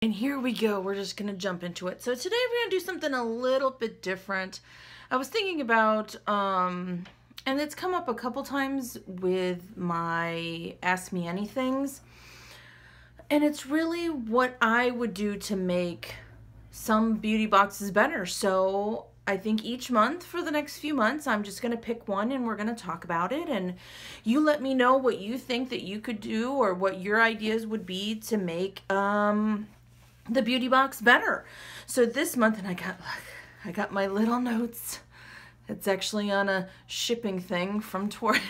And here we go. We're just going to jump into it. So today we're going to do something a little bit different. I was thinking about, and it's come up a couple times with my Ask Me Anythings. And it's really what I would do to make some beauty boxes better. So I think each month for the next few months, I'm just going to pick one and we're going to talk about it. And you let me know what you think that you could do or what your ideas would be to make, the beauty box better. So this month, and I got my little notes. It's actually on a shipping thing from Torrid.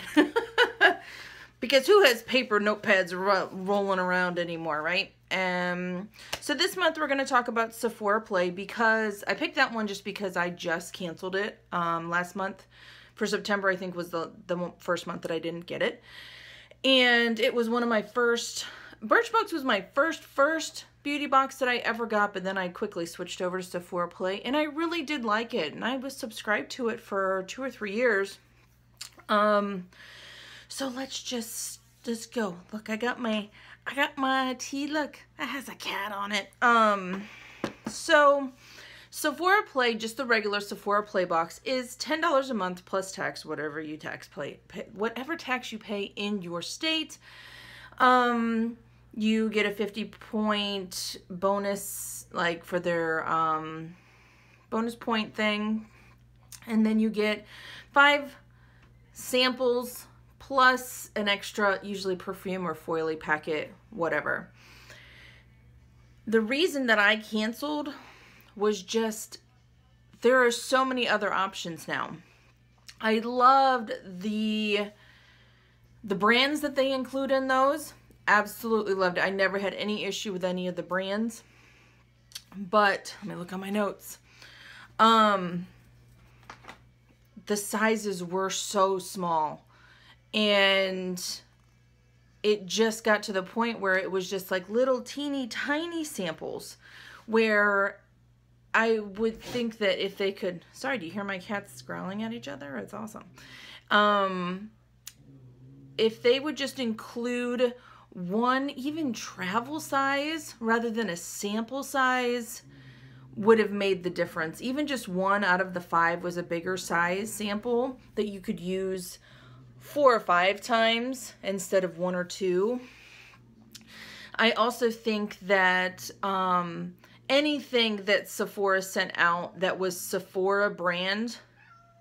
Because who has paper notepads rolling around anymore, right? So this month we're going to talk about Sephora Play, because I picked that one just because I just canceled it last month. For September, I think was the first month that I didn't get it. And it was one of my first, Birchbox was my first beauty box that I ever got, but then I quickly switched over to Sephora Play, and I really did like it, and I was subscribed to it for 2 or 3 years. So let's just go. Look, I got my tea. Look, it has a cat on it. So Sephora Play, just the regular Sephora Play box, is $10 a month plus tax, whatever you whatever tax you pay in your state. You get a 50-point bonus, like for their bonus point thing. And then you get 5 samples plus an extra, usually perfume or foily packet, whatever. The reason that I canceled was just, there are so many other options now. I loved the brands that they include in those. Absolutely loved it. I never had any issue with any of the brands. But let me look on my notes. The sizes were so small. And it just got to the point where it was just like little teeny tiny samples, where I would think that if they could, sorry, do you hear my cats growling at each other? It's awesome. If they would just include one even travel size rather than a sample size, would have made the difference. Even just 1 out of the 5 was a bigger size sample that you could use 4 or 5 times instead of 1 or 2. I also think that anything that Sephora sent out that was Sephora brand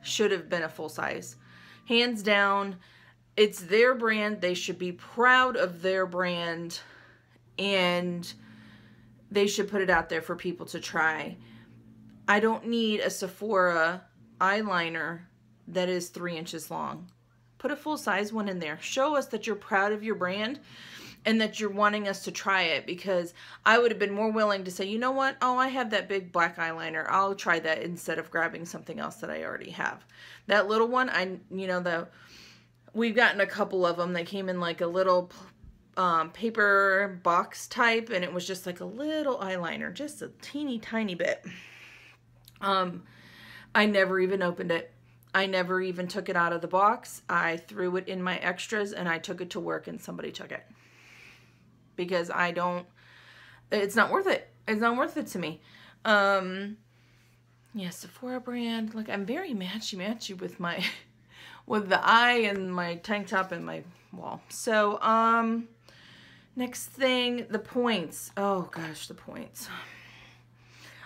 should have been a full size. Hands down, it's their brand. They should be proud of their brand, and they should put it out there for people to try. I don't need a Sephora eyeliner that is 3 inches long. Put a full size one in there. Show us that you're proud of your brand and that you're wanting us to try it, because I would have been more willing to say, you know what? Oh, I have that big black eyeliner. I'll try that instead of grabbing something else that I already have. That little one, we've gotten a couple of them. They came in like a little paper box type, and it was just like a little eyeliner, just a teeny tiny bit. I never even opened it. I never even took it out of the box. I threw it in my extras and I took it to work and somebody took it. Because it's not worth it. It's not worth it to me. Yeah, Sephora brand. Look, I'm very matchy-matchy with with the eye and my tank top and my wall. So, next thing, the points. Oh gosh, the points.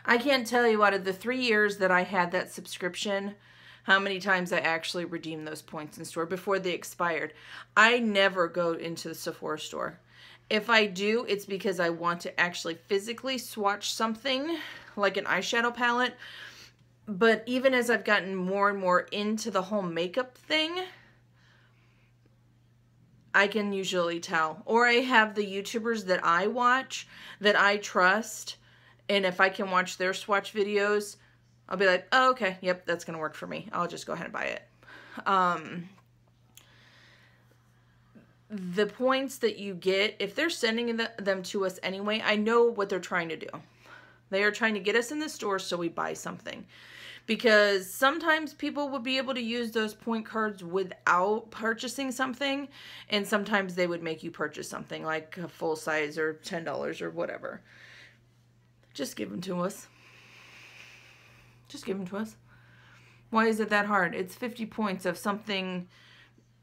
I can't tell you out of the 3 years that I had that subscription, how many times I actually redeemed those points in store before they expired. I never go into the Sephora store. If I do, it's because I want to actually physically swatch something like an eyeshadow palette. But even as I've gotten more and more into the whole makeup thing, I can usually tell. Or I have the YouTubers that I watch, that I trust, and if I can watch their swatch videos, I'll be like, oh, okay, yep, that's going to work for me. I'll just go ahead and buy it. The points that you get, if they're sending them to us anyway, I know what they're trying to do. They are trying to get us in the store so we buy something. Because sometimes people would be able to use those point cards without purchasing something, and sometimes they would make you purchase something like a full size or $10 or whatever. Just give them to us. Just give them to us. Why is it that hard? It's 50 points of something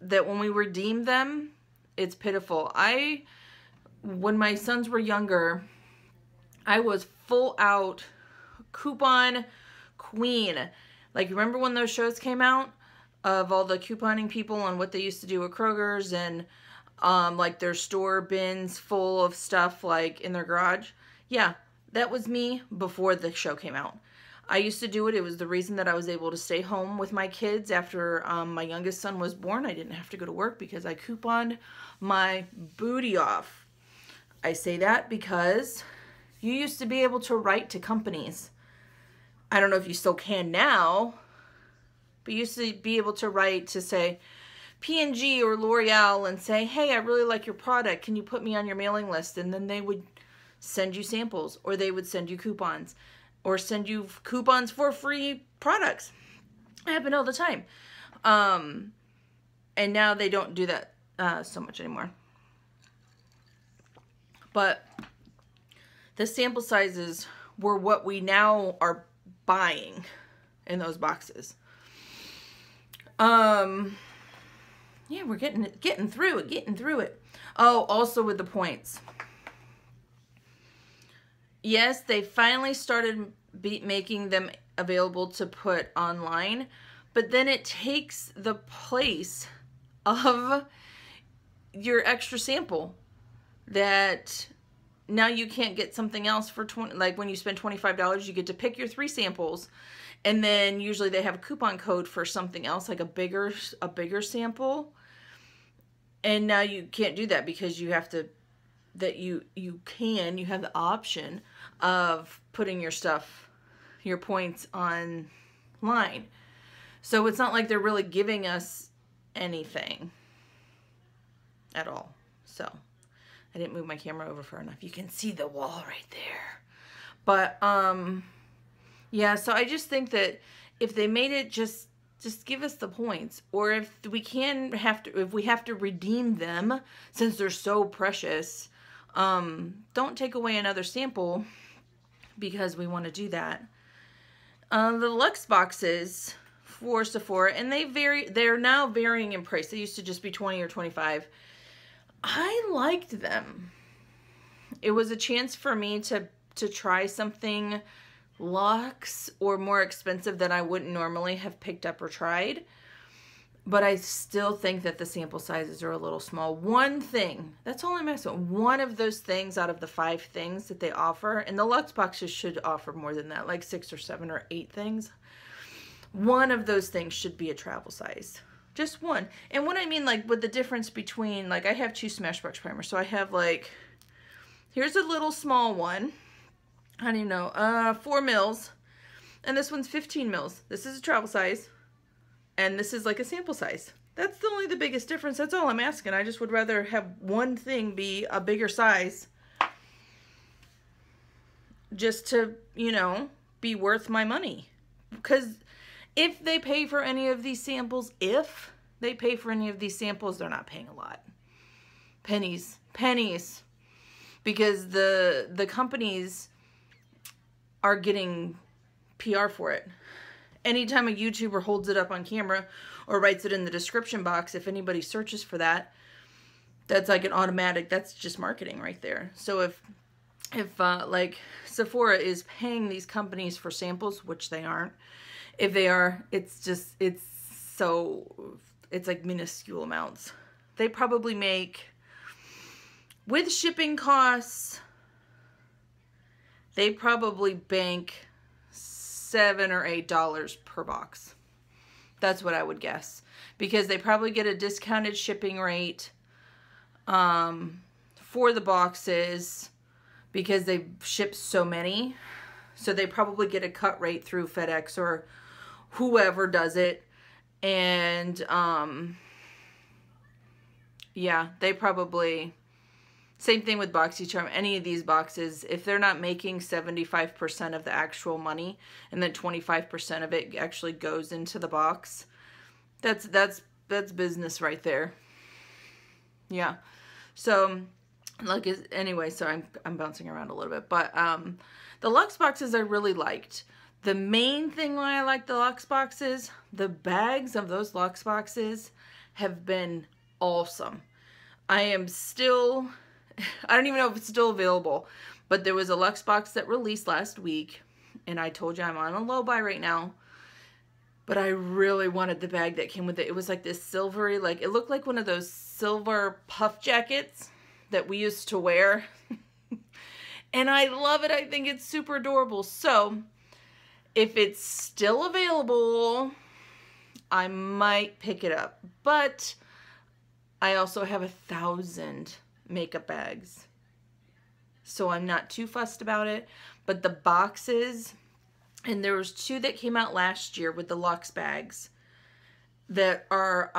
that when we redeem them, it's pitiful. When my sons were younger, I was full out coupon queen. Like, remember when those shows came out of all the couponing people and what they used to do at Kroger's and like their store bins full of stuff like in their garage? Yeah, that was me before the show came out. I used to do it. It was the reason that I was able to stay home with my kids after my youngest son was born. I didn't have to go to work because I couponed my booty off. I say that because you used to be able to write to companies. I don't know if you still can now, but you used to be able to write to, say, P&G or L'Oreal and say, hey, I really like your product. Can you put me on your mailing list? And then they would send you samples, or they would send you coupons, or send you coupons for free products. It happened all the time. And now they don't do that so much anymore. But the sample sizes were what we now are buying in those boxes. Yeah, we're getting through it. Oh, also with the points. Yes, they finally started making them available to put online, but then it takes the place of your extra sample that now you can't get something else for 20, like when you spend $25, you get to pick your 3 samples, and then usually they have a coupon code for something else, like a bigger sample. And now you can't do that because you have to, you have the option of putting your stuff, your points online. So it's not like they're really giving us anything at all. So I didn't move my camera over far enough. You can see the wall right there. But yeah, so I just think that if they made it just give us the points, or if we have to redeem them since they're so precious, don't take away another sample because we want to do that. The Luxe boxes for Sephora, and they're now varying in price. They used to just be $20 or $25. I liked them. It was a chance for me to try something luxe or more expensive that I wouldn't normally have picked up or tried. But I still think that the sample sizes are a little small. One thing, that's all I'm asking. One of those things out of the 5 things that they offer, and the Luxe boxes should offer more than that, like 6 or 7 or 8 things. One of those things should be a travel size. Just one. And what I mean, like, with the difference between, like, I have 2 Smashbox primers. So I have, like, here's a little small one. I don't even know, 4 mils. And this one's 15 mils. This is a travel size. And this is like a sample size. That's only the biggest difference. That's all I'm asking. I just would rather have one thing be a bigger size. Just to, you know, be worth my money. Because if they pay for any of these samples, they're not paying a lot. Pennies. Pennies. Because the companies are getting PR for it. Anytime a YouTuber holds it up on camera or writes it in the description box, if anybody searches for that, that's like an automatic, that's just marketing right there. So if like Sephora is paying these companies for samples, which they aren't, if they are, it's like minuscule amounts. They probably make, with shipping costs, they probably bank $7 or $8 per box. That's what I would guess. Because they probably get a discounted shipping rate for the boxes because they ship so many. So they probably get a cut rate through FedEx or whoever does it. And yeah, they probably... Same thing with BoxyCharm. Any of these boxes, if they're not making 75% of the actual money and then 25% of it actually goes into the box, that's business right there. Yeah. So Like, anyway, so I'm bouncing around a little bit. But the Luxe boxes I really liked. The main thing why I like the Luxe boxes, the bags of those Luxe boxes have been awesome. I am still, I don't even know if it's still available, but there was a Luxe box that released last week, and I told you I'm on a low buy right now, but I really wanted the bag that came with it. It was like this silvery, like, it looked like one of those silver puff jackets that we used to wear, and I love it. I think it's super adorable. So if it's still available, I might pick it up, but I also have 1,000 makeup bags, so I'm not too fussed about it. But the boxes, and there was 2 that came out last year with the Luxe bags that are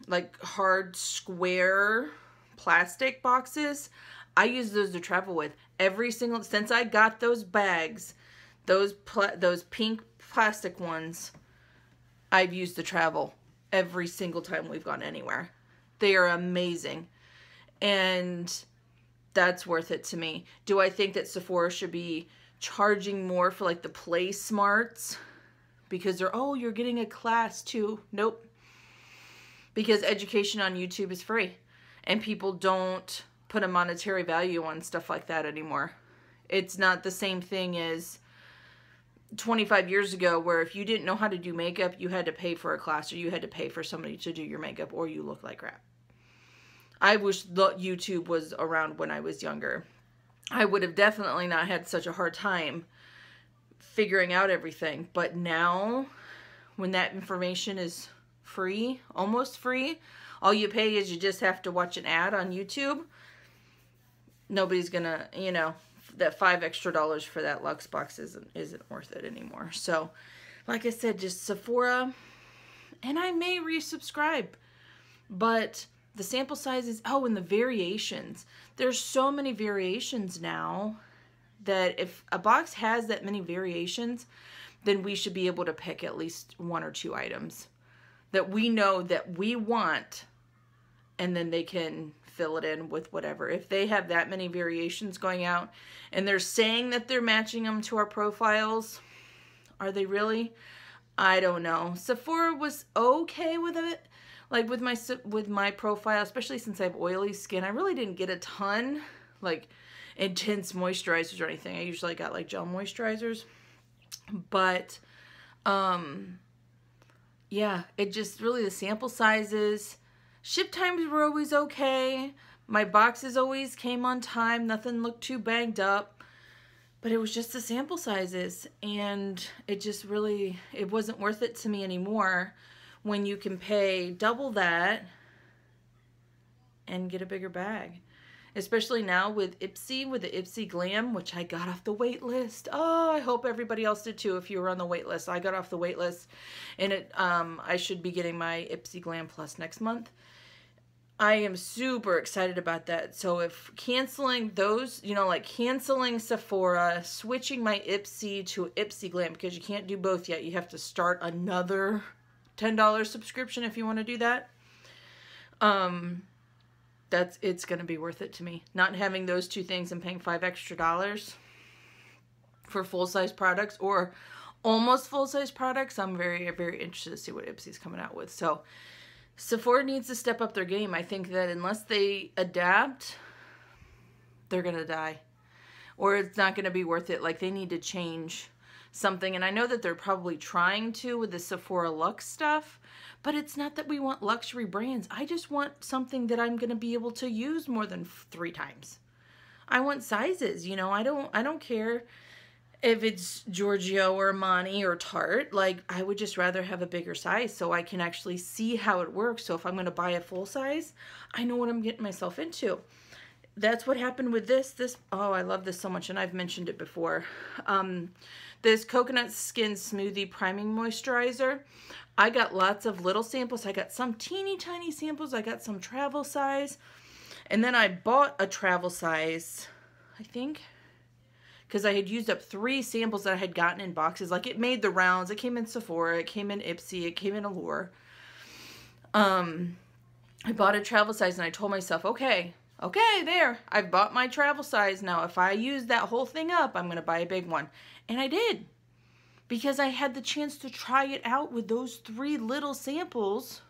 like hard square plastic boxes. I use those to travel with every single, since I got those bags, those pink plastic ones, I've used to travel every single time we've gone anywhere. They are amazing, and that's worth it to me. Do I think that Sephora should be charging more for like the Play Smarts because they're, oh, you're getting a class too? Nope. Because education on YouTube is free, and people don't put a monetary value on stuff like that anymore. It's not the same thing as 25 years ago, where if you didn't know how to do makeup, you had to pay for a class, or you had to pay for somebody to do your makeup, or you look like crap. I wish YouTube was around when I was younger. I would have definitely not had such a hard time figuring out everything. But now, when that information is free, almost free, all you pay is you just have to watch an ad on YouTube. Nobody's gonna, you know, that $5 extra for that Luxe box isn't worth it anymore. So, like I said, just Sephora, and I may resubscribe, but the sample sizes, oh, and the variations. There's so many variations now that if a box has that many variations, then we should be able to pick at least 1 or 2 items that we know that we want, and then they can fill it in with whatever. If they have that many variations going out and they're saying that they're matching them to our profiles, are they really? I don't know. Sephora was okay with it, like with my profile, especially since I have oily skin. I really didn't get a ton like intense moisturizers or anything. I usually got like gel moisturizers, but yeah, it just really, the sample sizes, ship times were always okay. My boxes always came on time. Nothing looked too banged up. But it was just the sample sizes. And it just really, it wasn't worth it to me anymore when you can pay double that and get a bigger bag. Especially now with Ipsy, with the Ipsy Glam, which I got off the wait list. Oh, I hope everybody else did too if you were on the wait list. I got off the wait list, and I should be getting my Ipsy Glam Plus next month. I am super excited about that. So if canceling those, you know, like canceling Sephora, switching my Ipsy to Ipsy Glam, because you can't do both yet. You have to start another $10 subscription if you want to do that. It's going to be worth it to me. Not having those 2 things and paying $5 extra for full-size products or almost full-size products. I'm very, very interested to see what Ipsy's coming out with. So Sephora needs to step up their game. I think that unless they adapt, they're going to die. Or it's not going to be worth it. Like, they need to change something. And I know that they're probably trying to with the Sephora Luxe stuff. But it's not that we want luxury brands. I just want something that I'm going to be able to use more than 3 times. I want sizes, you know. I don't care if it's Giorgio or Armani or Tarte. Like, I would just rather have a bigger size so I can actually see how it works. So if I'm going to buy a full size, I know what I'm getting myself into. That's what happened with this. Oh, I love this so much, and I've mentioned it before. This Coconut Skin Smoothie Priming Moisturizer. I got lots of little samples. I got some teeny tiny samples. I got some travel size. And then I bought a travel size, I think, because I had used up 3 samples that I had gotten in boxes. Like, it made the rounds. It came in Sephora. It came in Ipsy. It came in Allure. I bought a travel size, and I told myself, okay, okay, there, I've bought my travel size. Now, if I use that whole thing up, I'm going to buy a big one. And I did, because I had the chance to try it out with those 3 little samples.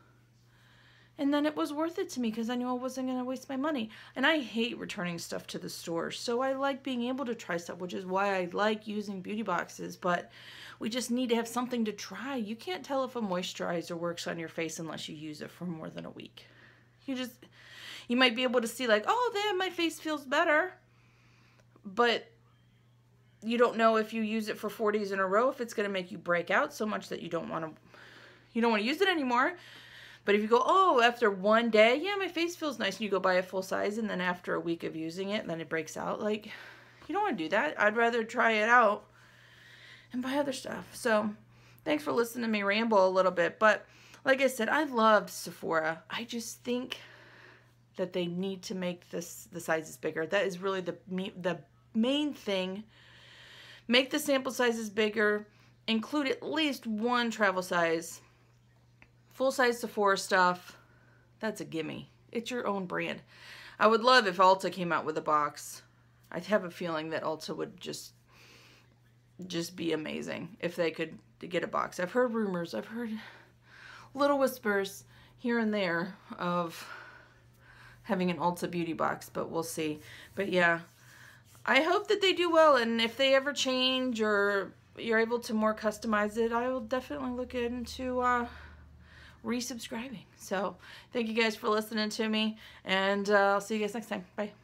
And then it was worth it to me because I knew I wasn't going to waste my money. And I hate returning stuff to the store. So I like being able to try stuff, which is why I like using beauty boxes. But we just need to have something to try. You can't tell if a moisturizer works on your face unless you use it for more than a week. You might be able to see like, oh, there, my face feels better. But you don't know if you use it for 4 days in a row, if it's going to make you break out so much that you don't want to use it anymore. But if you go, oh, after 1 day, yeah, my face feels nice, and you go buy a full size, and then after a week of using it, then it breaks out, like, you don't want to do that. I'd rather try it out and buy other stuff. So thanks for listening to me ramble a little bit. But like I said, I loved Sephora. I just think that they need to make the sizes bigger. That is really the main thing. Make the sample sizes bigger. Include at least 1 travel size. Full-size Sephora stuff, that's a gimme. It's your own brand. I would love if Ulta came out with a box. I have a feeling that Ulta would just be amazing if they could get a box. I've heard rumors. I've heard little whispers here and there of having an Ulta beauty box, but we'll see. But yeah, I hope that they do well, and if they ever change or you're able to more customize it, I will definitely look into resubscribing. So thank you guys for listening to me, and I'll see you guys next time. Bye.